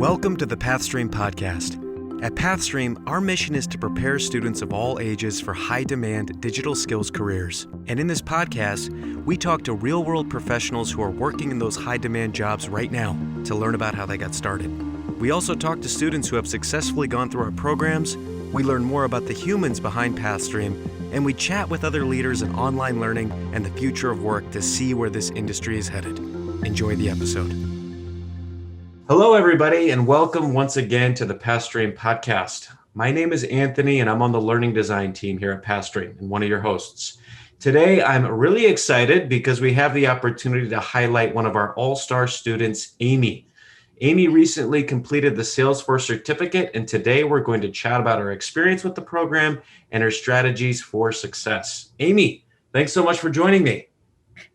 Welcome to the Pathstream Podcast. At Pathstream, our mission is to prepare students of all ages for high-demand digital skills careers. And in this podcast, we talk to real-world professionals who are working in those high-demand jobs right now to learn about how they got started. We also talk to students who have successfully gone through our programs, we learn more about the humans behind Pathstream, and we chat with other leaders in online learning and the future of work to see where this industry is headed. Enjoy the episode. Hello, everybody, and welcome once again to the Pathstream Podcast. My name is Anthony, and I'm on the learning design team here at Pathstream and one of your hosts. Today, I'm really excited because we have the opportunity to highlight one of our all-star students, Amy. Amy recently completed the Salesforce Certificate, and today we're going to chat about her experience with the program and her strategies for success. Amy, thanks so much for joining me.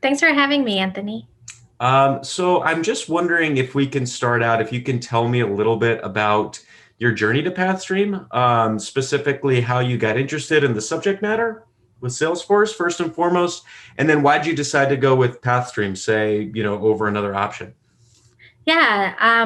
Thanks for having me, Anthony. So I'm just wondering if we can start out, if you can tell me a little bit about your journey to Pathstream, specifically how you got interested in the subject matter with Salesforce first and foremost, and then why'd you decide to go with Pathstream, say, over another option? Yeah.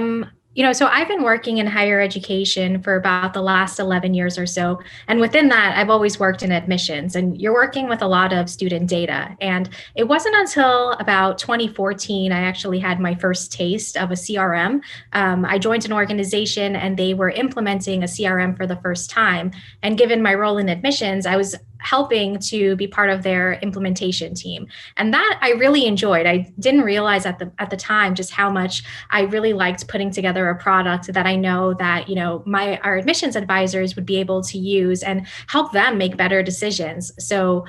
So I've been working in higher education for about the last 11 years or so. And within that, I've always worked in admissions, and you're working with a lot of student data. And it wasn't until about 2014, I actually had my first taste of a CRM. I joined an organization and they were implementing a CRM for the first time. And given my role in admissions, I was helping to be part of their implementation team. And that I really enjoyed. I didn't realize at the time just how much I really liked putting together a product that I know that, our admissions advisors would be able to use and help them make better decisions. So,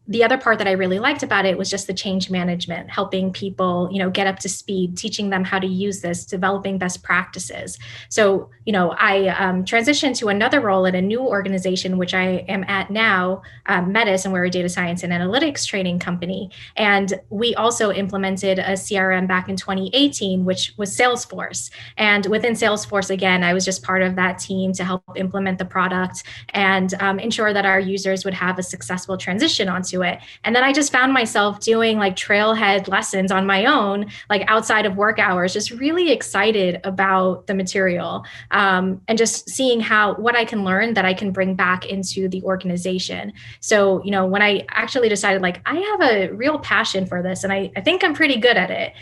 the other part that I really liked about it was just the change management, helping people, get up to speed, teaching them how to use this, developing best practices. So, I transitioned to another role at a new organization, which I am at now, Nicest, and we're a data science and analytics training company. And we also implemented a CRM back in 2018, which was Salesforce. And within Salesforce, again, I was just part of that team to help implement the product and ensure that our users would have a successful transition onto it. And then I just found myself doing like trailhead lessons on my own, like outside of work hours, just really excited about the material and just seeing what I can learn that I can bring back into the organization. So, when I actually decided like I have a real passion for this and I think I'm pretty good at it.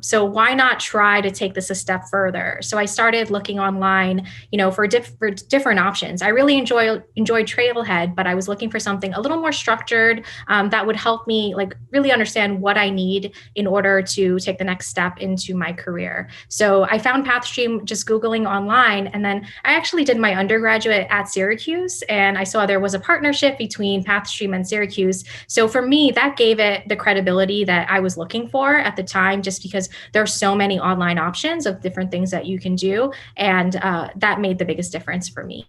So why not try to take this a step further? So I started looking online, for different options. I really enjoyed Trailhead, but I was looking for something a little more structured that would help me like really understand what I need in order to take the next step into my career. So I found Pathstream just Googling online. And then I actually did my undergraduate at Syracuse, and I saw there was a partnership between Pathstream and Syracuse. So for me, that gave it the credibility that I was looking for at the time, just because there are so many online options of different things that you can do. And that made the biggest difference for me.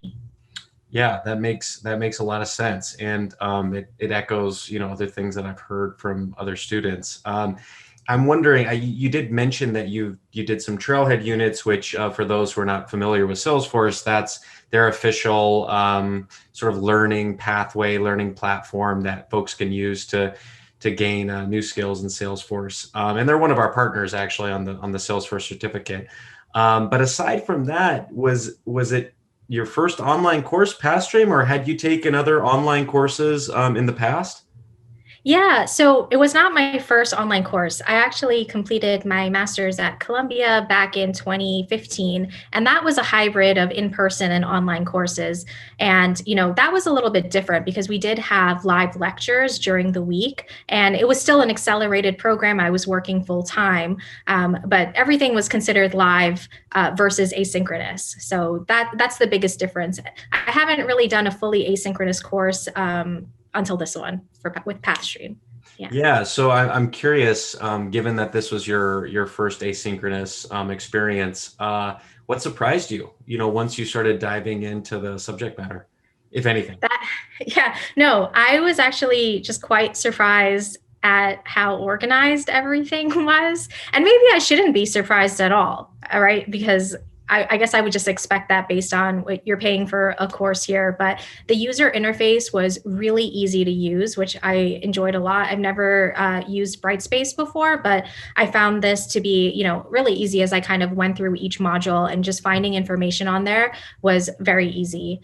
Yeah, that makes a lot of sense, and it echoes other things that I've heard from other students. I'm wondering, you did mention that you did some Trailhead units, which for those who are not familiar with Salesforce, that's their official sort of learning pathway, learning platform that folks can use to gain new skills in Salesforce, and they're one of our partners actually on the Salesforce Certificate. But aside from that, was it your first online course, Pathstream, or had you taken other online courses in the past? Yeah, so it was not my first online course. I actually completed my master's at Columbia back in 2015, and that was a hybrid of in-person and online courses. And, that was a little bit different because we did have live lectures during the week, and it was still an accelerated program. I was working full time, but everything was considered live versus asynchronous. So that's the biggest difference. I haven't really done a fully asynchronous course until this one with Pathstream. Yeah. So I'm curious, given that this was your first asynchronous experience, what surprised you, once you started diving into the subject matter, if anything? I was actually just quite surprised at how organized everything was. And maybe I shouldn't be surprised at all right? Because I guess I would just expect that based on what you're paying for a course here. But the user interface was really easy to use, which I enjoyed a lot. I've never used Brightspace before, but I found this to be, really easy as I kind of went through each module, and just finding information on there was very easy.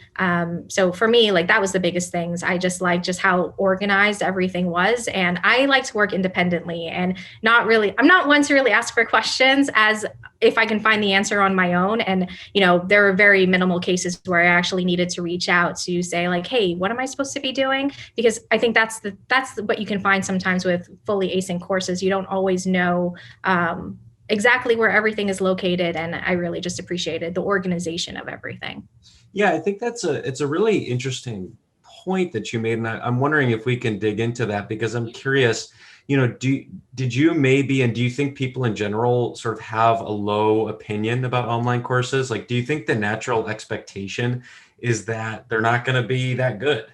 So for me, like, that was the biggest things. I just liked just how organized everything was. And I like to work independently, and I'm not one to really ask for questions, as if I can find the answer on my own. And, there are very minimal cases where I actually needed to reach out to say, like, hey, what am I supposed to be doing? Because I think that's what you can find sometimes with fully async courses. You don't always know exactly where everything is located. And I really just appreciated the organization of everything. Yeah, I think it's a really interesting point that you made. And I'm wondering if we can dig into that, because I'm curious, did you maybe, and do you think people in general sort of have a low opinion about online courses? Like, do you think the natural expectation is that they're not going to be that good?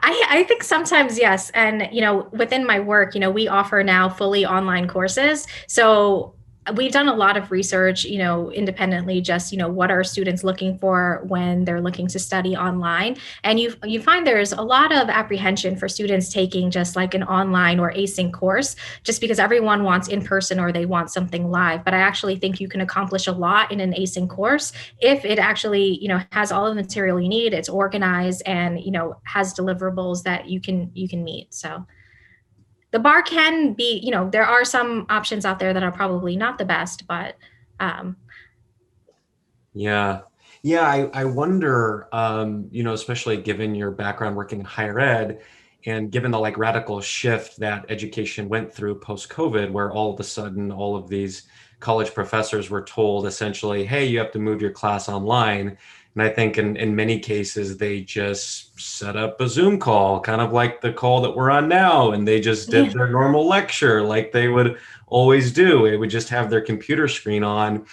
I think sometimes, yes. And, within my work, we offer now fully online courses. So we've done a lot of research, independently, just, what are students looking for when they're looking to study online. And you find there's a lot of apprehension for students taking just like an online or async course, just because everyone wants in person or they want something live. But I actually think you can accomplish a lot in an async course if it actually, has all of the material you need, it's organized, and, has deliverables that you can meet. So the bar can be, there are some options out there that are probably not the best, but Yeah. I wonder, especially given your background working in higher ed, and given the radical shift that education went through post-COVID, where all of a sudden all of these college professors were told essentially, hey, you have to move your class online. And I think in many cases, they just set up a Zoom call, kind of like the call that we're on now. And they just did their normal lecture like they would always do. It would just have their computer screen on,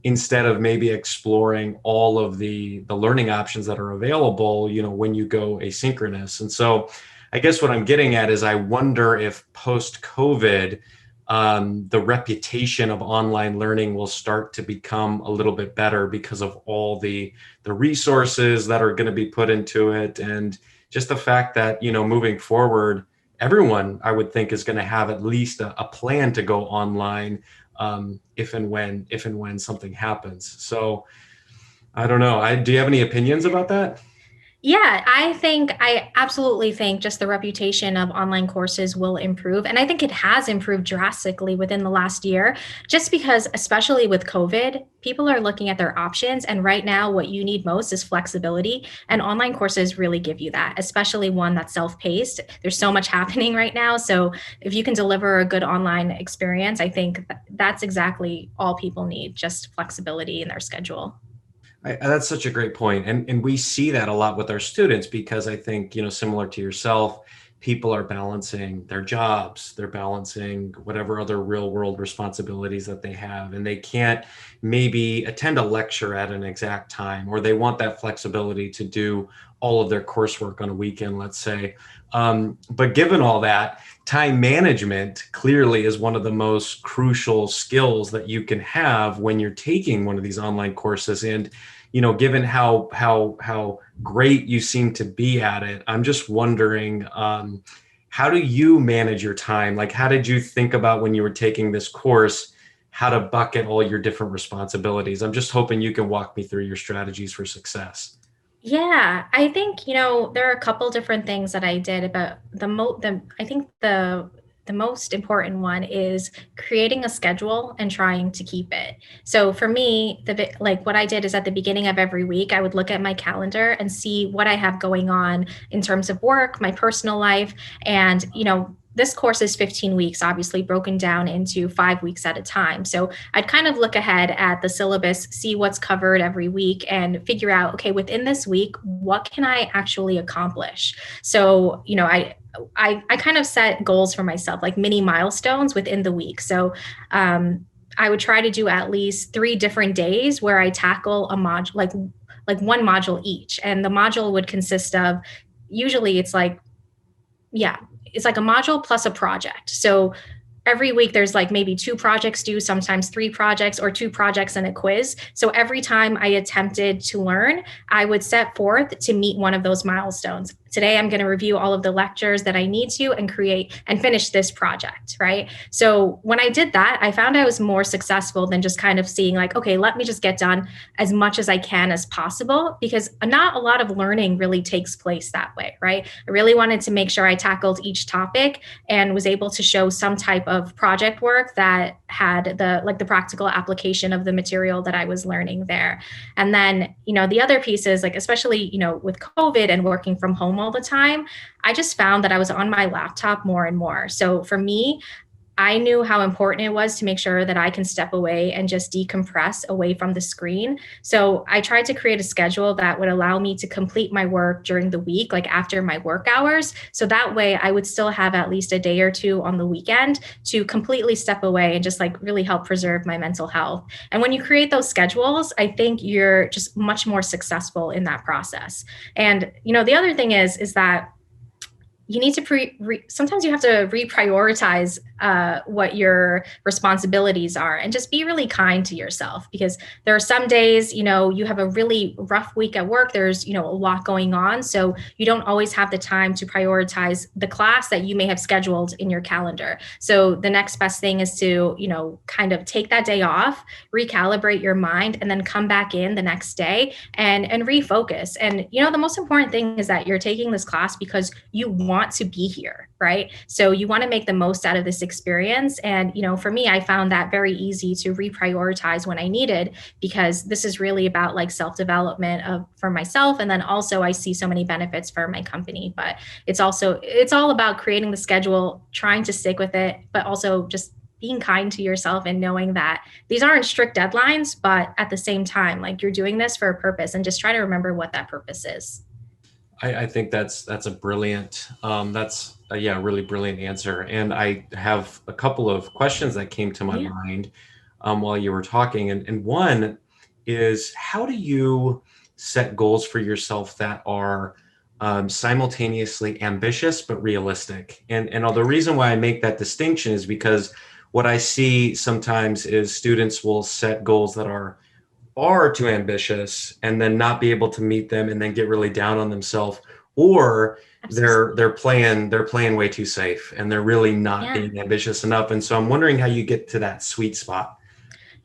instead of maybe exploring all of the learning options that are available, when you go asynchronous. And so I guess what I'm getting at is, I wonder if post-COVID, the reputation of online learning will start to become a little bit better because of all the resources that are going to be put into it. And just the fact that, moving forward, everyone, I would think, is going to have at least a plan to go online, if and when something happens. So I don't know. Do you have any opinions about that? Yeah, I absolutely think just the reputation of online courses will improve. And I think it has improved drastically within the last year, just because, especially with COVID, people are looking at their options. And right now, what you need most is flexibility. And online courses really give you that, especially one that's self-paced. There's so much happening right now. So if you can deliver a good online experience, I think that's exactly all people need, just flexibility in their schedule. That's such a great point. And we see that a lot with our students, because I think, similar to yourself, people are balancing their jobs, they're balancing whatever other real world responsibilities that they have, and they can't maybe attend a lecture at an exact time, or they want that flexibility to do all of their coursework on a weekend, let's say. But given all that, time management clearly is one of the most crucial skills that you can have when you're taking one of these online courses. And given how great you seem to be at it, I'm just wondering, how do you manage your time? Like, how did you think about, when you were taking this course, how to bucket all your different responsibilities? I'm just hoping you can walk me through your strategies for success. Yeah, I think, there are a couple different things that I did, but I think the most important one is creating a schedule and trying to keep it. So for me, what I did is, at the beginning of every week, I would look at my calendar and see what I have going on in terms of work, my personal life, and, this course is 15 weeks, obviously broken down into 5 weeks at a time. So I'd kind of look ahead at the syllabus, see what's covered every week, and figure out, okay, within this week, what can I actually accomplish? So, I kind of set goals for myself, like mini milestones within the week. So I would try to do at least 3 different days where I tackle a module, like one module each. And the module would consist of, usually it's like a module plus a project. So every week there's like maybe 2 projects due, sometimes 3 projects or 2 projects and a quiz. So every time I attempted to learn, I would set forth to meet one of those milestones. Today, I'm going to review all of the lectures that I need to and create and finish this project, right? So when I did that, I found I was more successful than just kind of seeing like, okay, let me just get done as much as I can as possible, because not a lot of learning really takes place that way, right? I really wanted to make sure I tackled each topic and was able to show some type of project work that had the practical application of the material that I was learning there. And then, the other pieces, like especially, with COVID and working from home all the time, I just found that I was on my laptop more and more. So for me, I knew how important it was to make sure that I can step away and just decompress away from the screen. So I tried to create a schedule that would allow me to complete my work during the week, like after my work hours. So that way I would still have at least a day or two on the weekend to completely step away and just like really help preserve my mental health. And when you create those schedules, I think you're just much more successful in that process. And, the other thing is that you need to sometimes you have to reprioritize what your responsibilities are and just be really kind to yourself, because there are some days, you have a really rough week at work. There's, a lot going on. So you don't always have the time to prioritize the class that you may have scheduled in your calendar. So the next best thing is to, kind of take that day off, recalibrate your mind, and then come back in the next day and refocus. And, the most important thing is that you're taking this class because you want to be here, right? So you want to make the most out of this experience. And, for me, I found that very easy to reprioritize when I needed, because this is really about like self-development for myself. And then also I see so many benefits for my company, but it's all about creating the schedule, trying to stick with it, but also just being kind to yourself and knowing that these aren't strict deadlines, but at the same time, like you're doing this for a purpose, and just try to remember what that purpose is. I think that's a brilliant, really brilliant answer. And I have a couple of questions that came to my mind while you were talking. And one is, how do you set goals for yourself that are simultaneously ambitious but realistic? And the reason why I make that distinction is because what I see sometimes is students will set goals that are too ambitious and then not be able to meet them and then get really down on themselves, or they're playing way too safe and they're really not being ambitious enough. And so I'm wondering how you get to that sweet spot.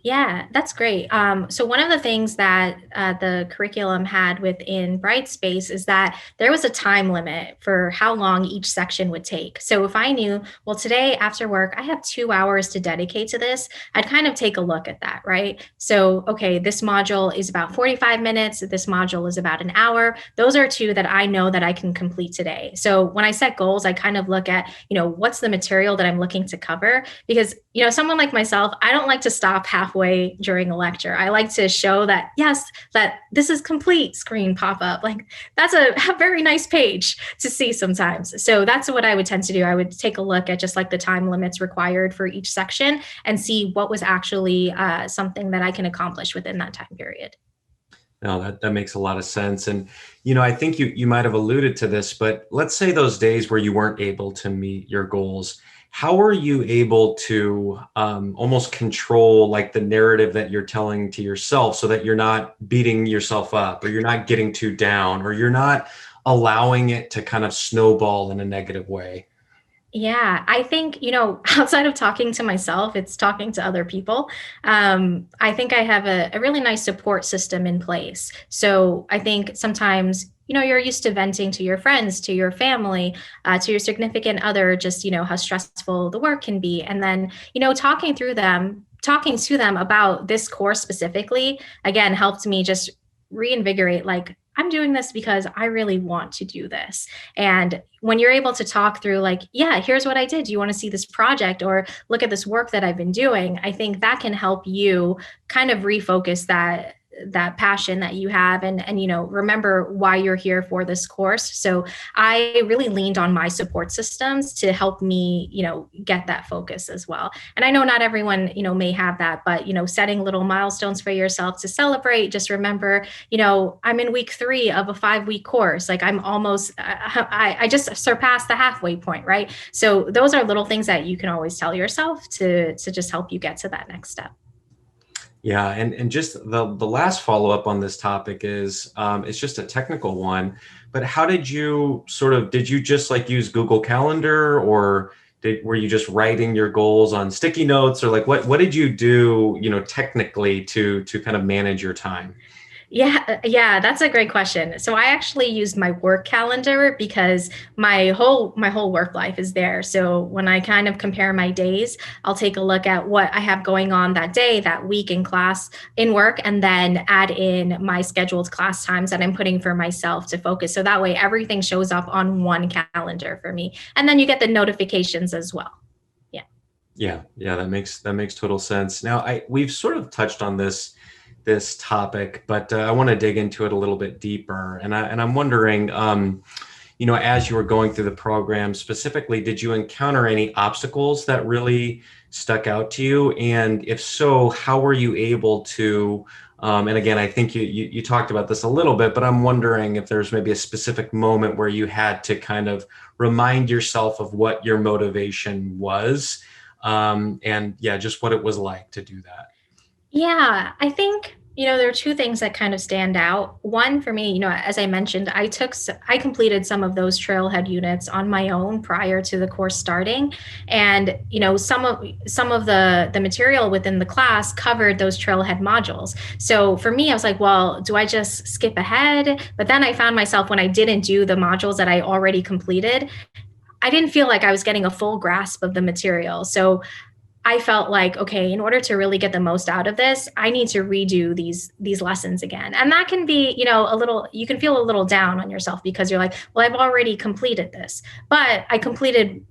Yeah, that's great. So one of the things that the curriculum had within Brightspace is that there was a time limit for how long each section would take. So if I knew, well, today after work, I have 2 hours to dedicate to this, I'd kind of take a look at that, right? So, okay, this module is about 45 minutes. This module is about an hour. Those are 2 that I know that I can complete today. So when I set goals, I kind of look at, what's the material that I'm looking to cover? Because, someone like myself, I don't like to stop halfway during a lecture. I like to show that, yes, that this is complete screen pop up. Like that's a very nice page to see sometimes. So that's what I would tend to do. I would take a look at just like the time limits required for each section and see what was actually something that I can accomplish within that time period. No, that makes a lot of sense. And, I think you might have alluded to this, but let's say those days where you weren't able to meet your goals, how are you able to almost control like the narrative that you're telling to yourself so that you're not beating yourself up, or you're not getting too down, or you're not allowing it to kind of snowball in a negative way? Yeah, I think, outside of talking to myself, it's talking to other people. I think I have a really nice support system in place. So I think sometimes, you're used to venting to your friends, to your family, to your significant other, just, how stressful the work can be. And then, talking to them about this course specifically, again, helped me just reinvigorate, like, I'm doing this because I really want to do this. And when you're able to talk through like, yeah, here's what I did. Do you want to see this project or look at this work that I've been doing? I think that can help you kind of refocus that passion that you have, and remember why you're here for this course. So I really leaned on my support systems to help me, get that focus as well. And I know not everyone, may have that, but, setting little milestones for yourself to celebrate. Just remember, I'm in week 3 of a 5-week course. Like I'm almost, I just surpassed the halfway point, right? So those are little things that you can always tell yourself to just help you get to that next step. Yeah, and just the last follow-up on this topic is, it's just a technical one, but how did you just like use Google Calendar, or were you just writing your goals on sticky notes, or like what did you do, technically to kind of manage your time? Yeah, that's a great question. So I actually used my work calendar because my whole work life is there. So when I kind of compare my days, I'll take a look at what I have going on that day, that week in class, in work, and then add in my scheduled class times that I'm putting for myself to focus. So that way everything shows up on one calendar for me. And then you get the notifications as well. Yeah, that makes total sense. Now, we've sort of touched on this topic, but I want to dig into it a little bit deeper. And I'm wondering, as you were going through the program specifically, did you encounter any obstacles that really stuck out to you? And if so, how were you able to, and again, I think you talked about this a little bit, but I'm wondering if there's maybe a specific moment where you had to kind of remind yourself of what your motivation was, and just what it was like to do that. Yeah, I think, there are two things that kind of stand out. One for me, as I mentioned, I completed some of those trailhead units on my own prior to the course starting. And, some of the material within the class covered those trailhead modules. So for me, I was like, well, do I just skip ahead? But then I found myself, when I didn't do the modules that I already completed, I didn't feel like I was getting a full grasp of the material. So I felt like, okay, in order to really get the most out of this, I need to redo these lessons again. And that can be, you can feel a little down on yourself because you're like, well, I've already completed this, but I completed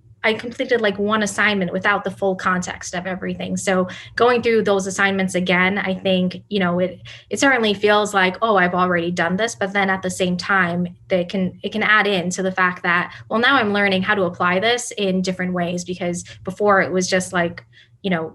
like one assignment without the full context of everything. So going through those assignments again, I think, it certainly feels like, oh, I've already done this, but then at the same time, it can add in to the fact that, well, now I'm learning how to apply this in different ways, because before it was just like,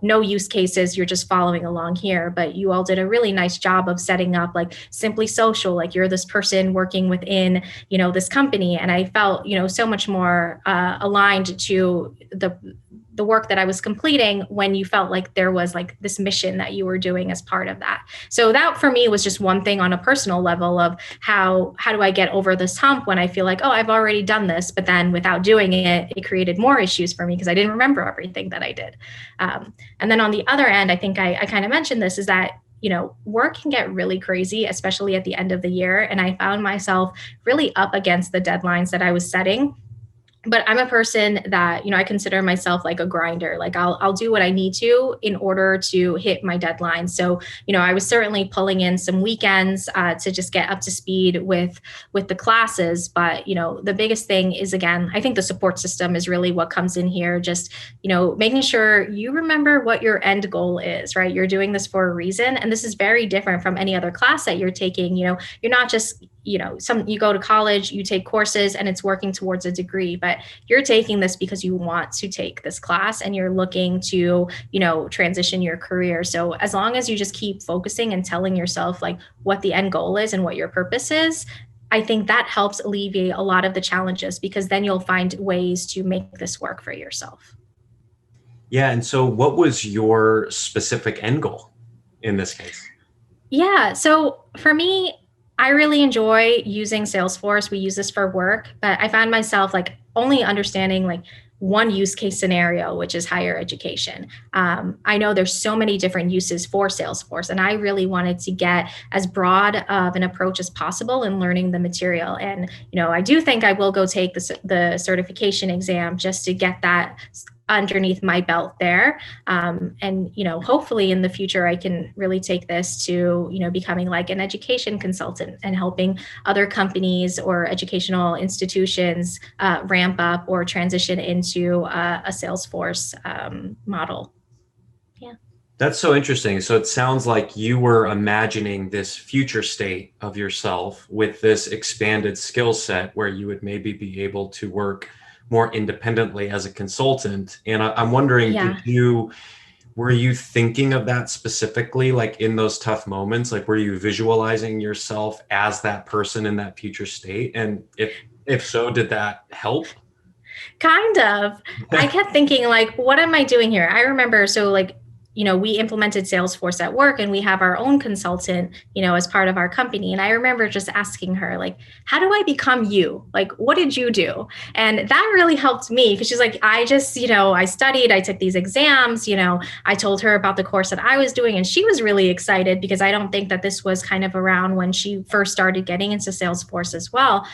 no use cases, you're just following along here. But you all did a really nice job of setting up like Simply Social, like you're this person working within, this company. And I felt, so much more aligned to the work that I was completing when you felt like there was like this mission that you were doing as part of that. So that for me was just one thing on a personal level of how do I get over this hump when I feel like, oh, I've already done this, but then without doing it, it created more issues for me because I didn't remember everything that I did. And then on the other end, I think I kind of mentioned this, is that work can get really crazy, especially at the end of the year. And I found myself really up against the deadlines that I was setting. But I'm a person that, I consider myself like a grinder. Like I'll do what I need to in order to hit my deadline. So, I was certainly pulling in some weekends to just get up to speed with the classes. But, the biggest thing is, again, I think the support system is really what comes in here. Just, making sure you remember what your end goal is, right? You're doing this for a reason. And this is very different from any other class that you're taking. You're not just, you go to college, you take courses and it's working towards a degree, but you're taking this because you want to take this class and you're looking to, transition your career. So as long as you just keep focusing and telling yourself like what the end goal is and what your purpose is, I think that helps alleviate a lot of the challenges, because then you'll find ways to make this work for yourself. Yeah. And so what was your specific end goal in this case? Yeah. So for me, I really enjoy using Salesforce. We use this for work, but I found myself like only understanding like one use case scenario, which is higher education. I know there's so many different uses for Salesforce, and I really wanted to get as broad of an approach as possible in learning the material. And, I do think I will go take the certification exam just to get that underneath my belt there. And, hopefully in the future, I can really take this to, becoming like an education consultant and helping other companies or educational institutions ramp up or transition into a Salesforce model. Yeah. That's so interesting. So it sounds like you were imagining this future state of yourself with this expanded skill set where you would maybe be able to work more independently as a consultant. And I'm wondering, Yeah. were you thinking of that specifically, like in those tough moments? Like, were you visualizing yourself as that person in that future state? And if so, did that help? Kind of. I kept thinking, like, what am I doing here? I remember, so like, we implemented Salesforce at work and we have our own consultant, as part of our company. And I remember just asking her, like, how do I become you? Like, what did you do? And that really helped me because she's like, I just, I studied, I took these exams, I told her about the course that I was doing. And she was really excited because I don't think that this was kind of around when she first started getting into Salesforce as well.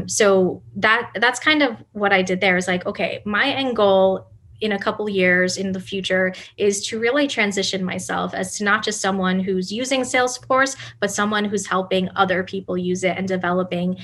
So that's kind of what I did there is like, okay, my end goal in a couple years in the future is to really transition myself as to not just someone who's using Salesforce, but someone who's helping other people use it and developing,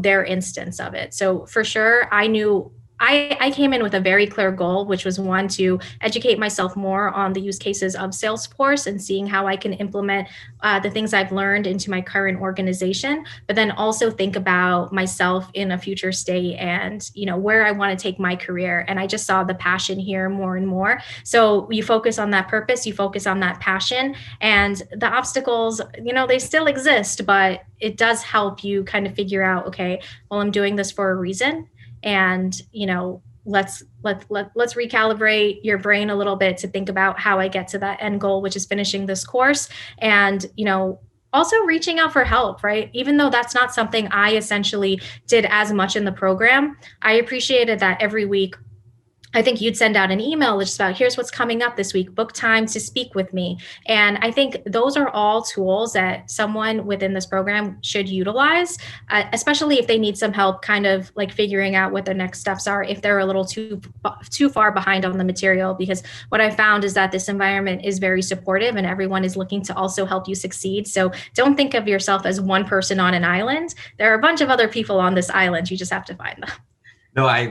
their instance of it. So for sure, I knew I came in with a very clear goal, which was one to educate myself more on the use cases of Salesforce and seeing how I can implement the things I've learned into my current organization, but then also think about myself in a future state and, where I want to take my career. And I just saw the passion here more and more. So you focus on that purpose, you focus on that passion, and the obstacles, they still exist, but it does help you kind of figure out, okay, well, I'm doing this for a reason. And, let's recalibrate your brain a little bit to think about how I get to that end goal, which is finishing this course. And, also reaching out for help, right? Even though that's not something I essentially did as much in the program, I appreciated that every week I think you'd send out an email just about here's what's coming up this week, book time to speak with me. And I think those are all tools that someone within this program should utilize, especially if they need some help kind of like figuring out what their next steps are if they're a little too far behind on the material. Because what I found is that this environment is very supportive and everyone is looking to also help you succeed. So don't think of yourself as one person on an island. There are a bunch of other people on this island. You just have to find them. No, I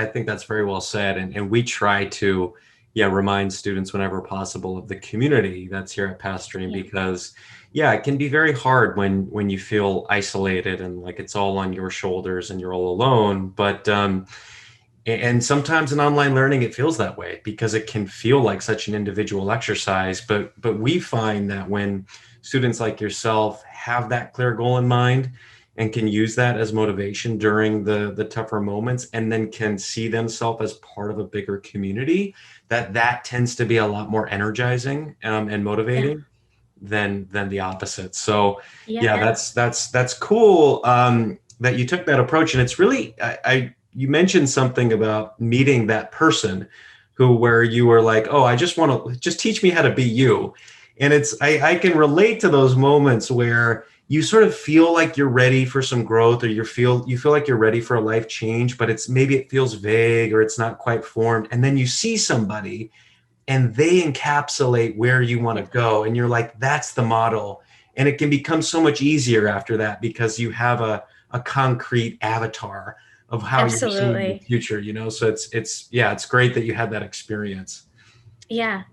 think that's very well said. And we try to, remind students whenever possible of the community that's here at Pathstream because, it can be very hard when you feel isolated and like it's all on your shoulders and you're all alone. But, and sometimes in online learning, it feels that way because it can feel like such an individual exercise. But we find that when students like yourself have that clear goal in mind, and can use that as motivation during the tougher moments and then can see themselves as part of a bigger community, that tends to be a lot more energizing and motivating than the opposite. So that's cool that you took that approach. And it's really, you mentioned something about meeting that person where you were like, oh, I just want to just teach me how to be you. And I can relate to those moments where you sort of feel like you're ready for some growth or you feel like you're ready for a life change, but maybe it feels vague or it's not quite formed. And then you see somebody and they encapsulate where you want to go. And you're like, that's the model. And it can become so much easier after that because you have a concrete avatar of how you're seeing the future, So it's great that you had that experience. Yeah,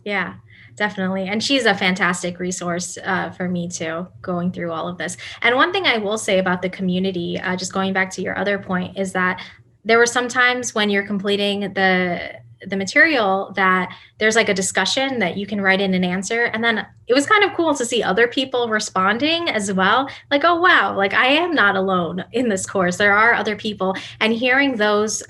definitely. And she's a fantastic resource for me too, going through all of this. And one thing I will say about the community, just going back to your other point, is that there were some times when you're completing the material that there's like a discussion that you can write in an answer. And then it was kind of cool to see other people responding as well. Like, oh, wow, like I am not alone in this course. There are other people. And hearing those,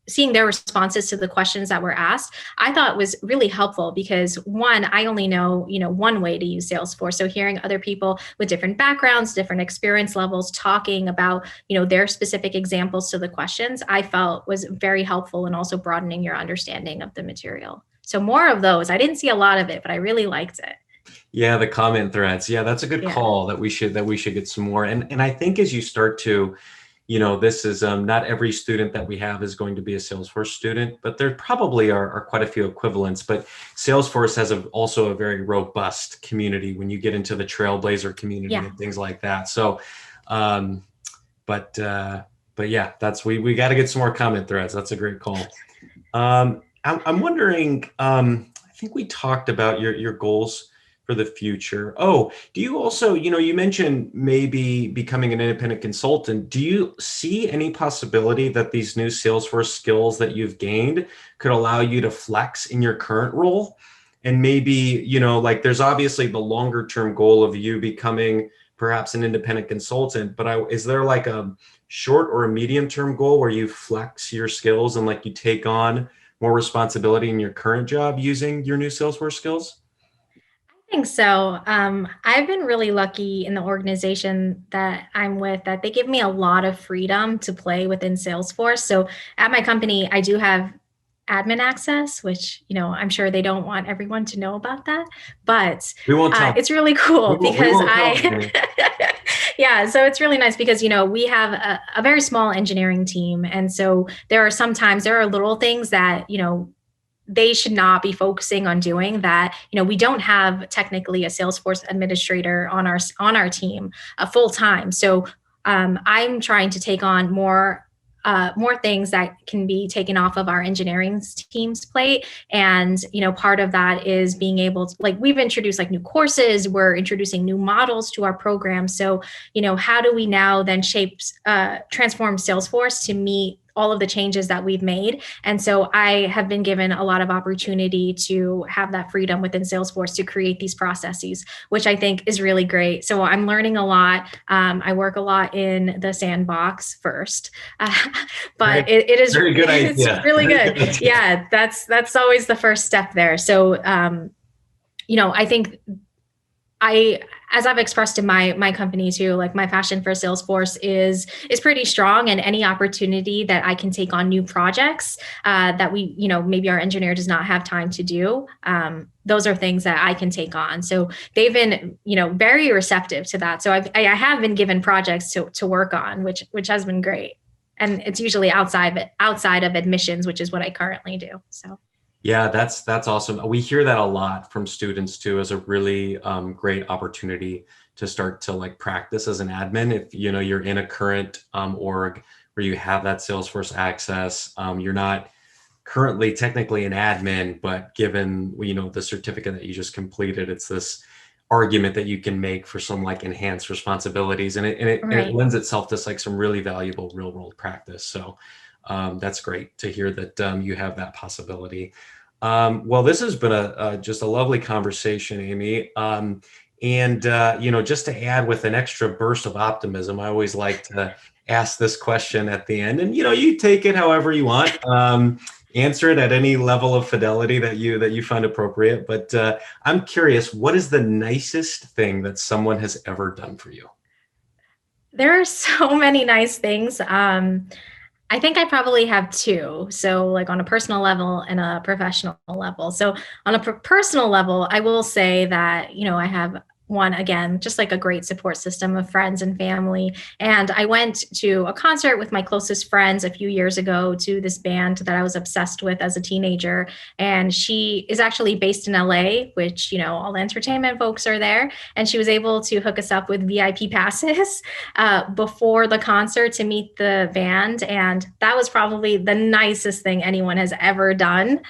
seeing their responses to the questions that were asked, I thought was really helpful because one, I only know, one way to use Salesforce. So hearing other people with different backgrounds, different experience levels, talking about, their specific examples to the questions, I felt was very helpful and also broadening your understanding of the material. So more of those. I didn't see a lot of it, but I really liked it. Yeah, the comment threads. Yeah, that's a good call that we should get some more. And I think as you start to, this is not every student that we have is going to be a Salesforce student, but there probably are quite a few equivalents. But Salesforce has also a very robust community when you get into the Trailblazer community and things like that. So, but yeah, we got to get some more comment threads. That's a great call. I'm wondering, I think we talked about your goals for the future. Oh, do you also, you mentioned maybe becoming an independent consultant. Do you see any possibility that these new Salesforce skills that you've gained could allow you to flex in your current role? And maybe, like there's obviously the longer term goal of you becoming perhaps an independent consultant, but is there like a short or a medium term goal where you flex your skills and like you take on more responsibility in your current job using your new Salesforce skills? I think so. I've been really lucky in the organization that I'm with that they give me a lot of freedom to play within Salesforce. So at my company, I do have admin access, which, I'm sure they don't want everyone to know about that, but We won't tell. it's really cool We because won't tell. yeah, so it's really nice because, we have a very small engineering team. And so there are little things that, they should not be focusing on doing that. We don't have technically a Salesforce administrator on our team full time. So I'm trying to take on more things that can be taken off of our engineering team's plate. And, part of that is being able to, like, we've introduced like new courses, we're introducing new models to our program. So, how do we now then transform Salesforce to meet all of the changes that we've made? And so I have been given a lot of opportunity to have that freedom within Salesforce to create these processes, which I think is really great. So I'm learning a lot. I work a lot in the sandbox first, but it is very good idea. It's really good. Yeah, that's always the first step there. So, I think as I've expressed in my company too, like my passion for Salesforce is pretty strong, and any opportunity that I can take on new projects that maybe our engineer does not have time to do. Those are things that I can take on. So they've been, very receptive to that. So I have been given projects to work on, which has been great. And it's usually outside of admissions, which is what I currently do. So. Yeah, that's awesome. We hear that a lot from students too, as a really great opportunity to start to like practice as an admin. If you're in a current org where you have that Salesforce access, you're not currently technically an admin, but given the certificate that you just completed, it's this argument that you can make for some like enhanced responsibilities, and it lends itself to like some really valuable real world practice. So that's great to hear that you have that possibility. Well, this has been just a lovely conversation, Amy. And just to add with an extra burst of optimism, I always like to ask this question at the end, and you take it however you want. Answer it at any level of fidelity that you find appropriate. But I'm curious, what is the nicest thing that someone has ever done for you? There are so many nice things. I think I probably have two. So like on a personal level and a professional level. So on a personal level, I will say that, I have one, again, just like a great support system of friends and family. And I went to a concert with my closest friends a few years ago to this band that I was obsessed with as a teenager. And she is actually based in LA, which, all the entertainment folks are there. And she was able to hook us up with VIP passes before the concert to meet the band. And that was probably the nicest thing anyone has ever done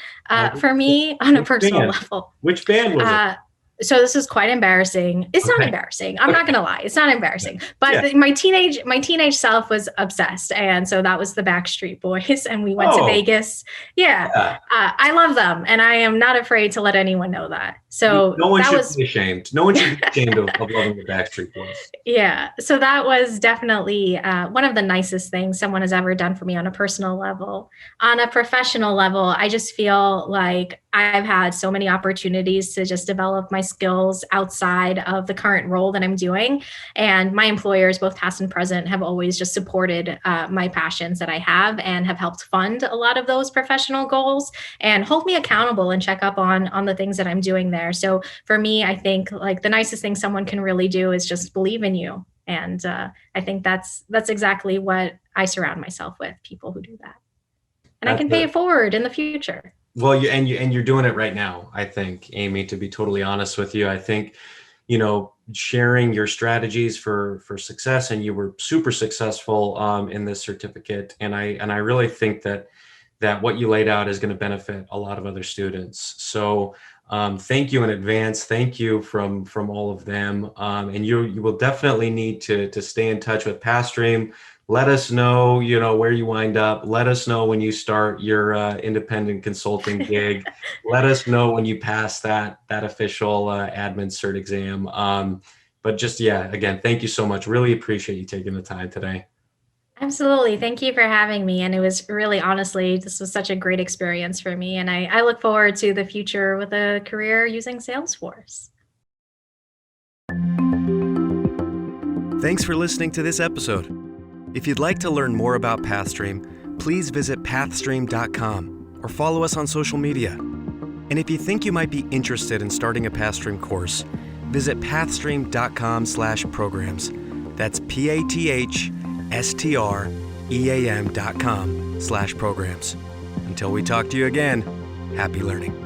for me on a personal level. Which band was it? So this is quite embarrassing. It's not embarrassing. I'm not going to lie. It's not embarrassing. But my teenage self was obsessed. And so that was the Backstreet Boys. And we went to Vegas. Yeah. I love them. And I am not afraid to let anyone know that. So no one should be ashamed. No one should be ashamed of loving the Backstreet Boys. Yeah. So that was definitely one of the nicest things someone has ever done for me on a personal level. On a professional level, I just feel like I've had so many opportunities to just develop my skills outside of the current role that I'm doing. And my employers, both past and present, have always just supported my passions that I have and have helped fund a lot of those professional goals and hold me accountable and check up on the things that I'm doing there. So for me, I think like the nicest thing someone can really do is just believe in you. And I think that's exactly what I surround myself with, people who do that. And I can pay it forward in the future. Well, you're doing it right now, I think, Amy, to be totally honest with you. I think, sharing your strategies for success, and you were super successful in this certificate. And I really think that that what you laid out is going to benefit a lot of other students. So thank you in advance. Thank you from all of them. And you will definitely need to stay in touch with Pathstream. Let us know, where you wind up. Let us know when you start your independent consulting gig. Let us know when you pass that official admin cert exam. But just, again, thank you so much. Really appreciate you taking the time today. Absolutely. Thank you for having me. And it was really, honestly, this was such a great experience for me. And I look forward to the future with a career using Salesforce. Thanks for listening to this episode. If you'd like to learn more about Pathstream, please visit pathstream.com or follow us on social media. And if you think you might be interested in starting a Pathstream course, visit pathstream.com/programs. That's PATHSTREAM.com/programs. Until we talk to you again, happy learning.